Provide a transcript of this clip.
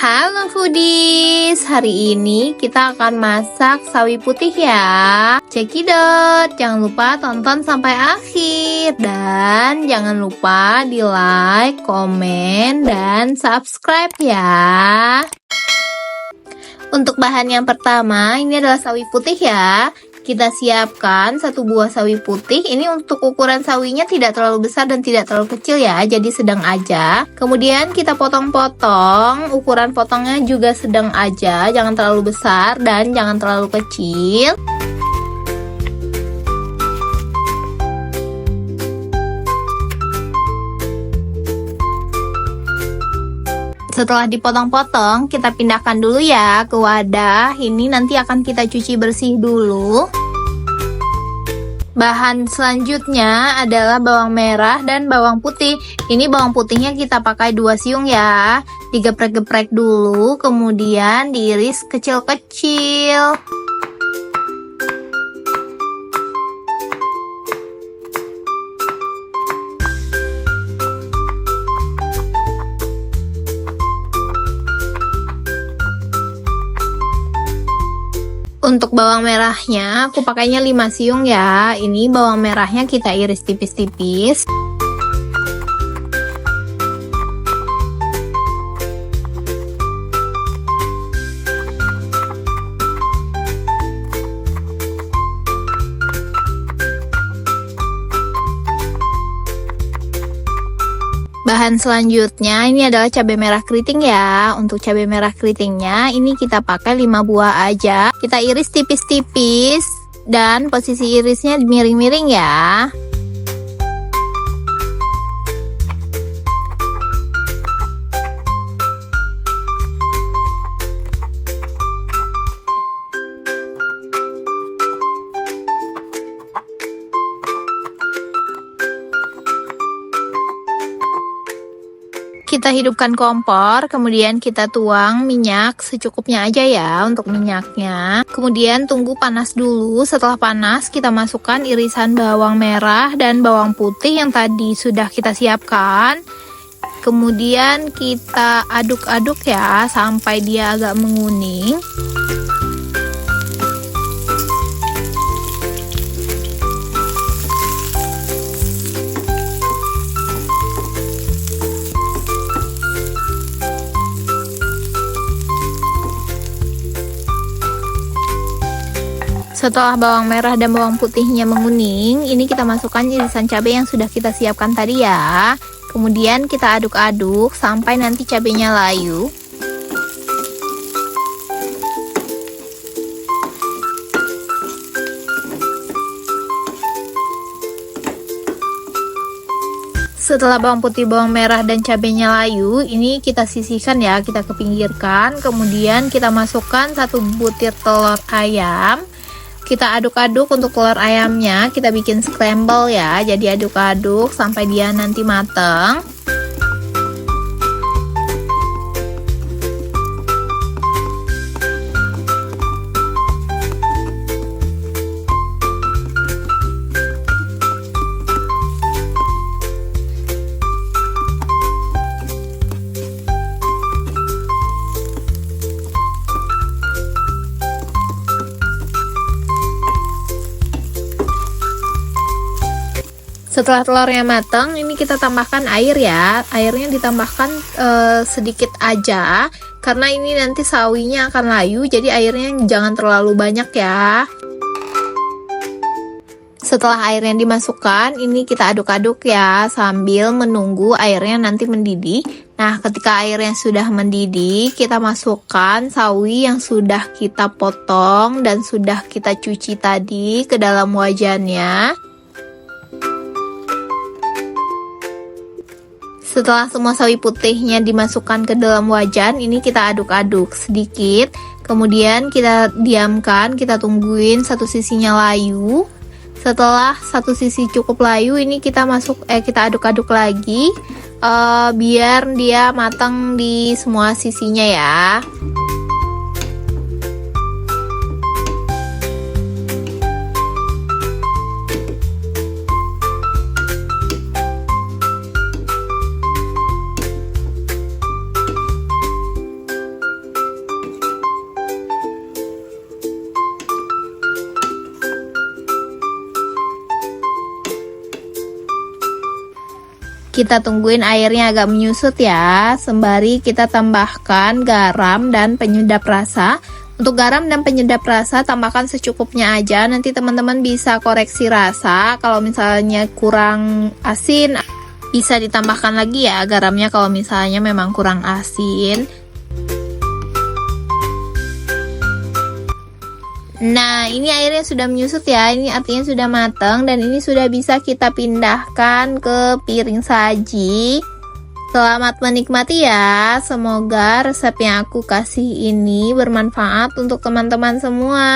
Halo foodies, hari ini kita akan masak sawi putih ya. Cekidot, jangan lupa tonton sampai akhir. Dan jangan lupa di like, komen, dan subscribe ya. Untuk bahan yang pertama, ini adalah sawi putih ya. Kita siapkan satu buah sawi putih. Ini untuk ukuran sawinya tidak terlalu besar dan tidak terlalu kecil ya, jadi sedang aja. Kemudian kita potong-potong, ukuran potongnya juga sedang aja, jangan terlalu besar dan jangan terlalu kecil. Setelah dipotong-potong, kita pindahkan dulu ya ke wadah. Ini nanti akan kita cuci bersih dulu. Bahan selanjutnya adalah bawang merah dan bawang putih. Ini bawang putihnya kita pakai 2 siung ya. Digeprek-geprek dulu, kemudian diiris kecil-kecil. Untuk bawang merahnya aku pakainya 5 siung ya. Ini bawang merahnya kita iris tipis-tipis. Bahan selanjutnya ini adalah cabai merah keriting ya. Untuk cabai merah keritingnya ini kita pakai 5 buah aja. Kita iris tipis-tipis dan posisi irisnya miring-miring ya. Kita hidupkan kompor, kemudian kita tuang minyak secukupnya aja ya untuk minyaknya. Kemudian tunggu panas dulu. Setelah panas, kita masukkan irisan bawang merah dan bawang putih yang tadi sudah kita siapkan. Kemudian kita aduk-aduk ya sampai dia agak menguning. Setelah bawang merah dan bawang putihnya menguning, ini kita masukkan irisan cabai yang sudah kita siapkan tadi ya. Kemudian kita aduk-aduk sampai nanti cabainya layu. Setelah bawang putih, bawang merah, dan cabainya layu, ini kita sisihkan ya, kita kepinggirkan. Kemudian kita masukkan 1 butir telur ayam. Kita aduk-aduk untuk telur ayamnya, kita bikin scramble ya, jadi aduk-aduk sampai dia nanti mateng. Setelah telurnya matang, ini kita tambahkan air ya. Airnya ditambahkan sedikit aja, karena ini nanti sawinya akan layu, jadi airnya jangan terlalu banyak ya. Setelah airnya dimasukkan, ini kita aduk-aduk ya, sambil menunggu airnya nanti mendidih. Nah, ketika airnya sudah mendidih, kita masukkan sawi yang sudah kita potong dan sudah kita cuci tadi ke dalam wajannya. Setelah semua sawi putihnya dimasukkan ke dalam wajan, ini kita aduk-aduk sedikit. Kemudian kita diamkan, kita tungguin satu sisinya layu. Setelah satu sisi cukup layu, ini kita aduk-aduk lagi biar dia matang di semua sisinya ya. Kita tungguin airnya agak menyusut ya, sembari kita tambahkan garam dan penyedap rasa. Untuk garam dan penyedap rasa tambahkan secukupnya aja, nanti teman-teman bisa koreksi rasa. Kalau misalnya kurang asin, bisa ditambahkan lagi ya garamnya kalau misalnya memang kurang asin. Nah, ini airnya sudah menyusut ya, ini artinya sudah matang dan ini sudah bisa kita pindahkan ke piring saji. Selamat menikmati ya, semoga resep yang aku kasih ini bermanfaat untuk teman-teman semua.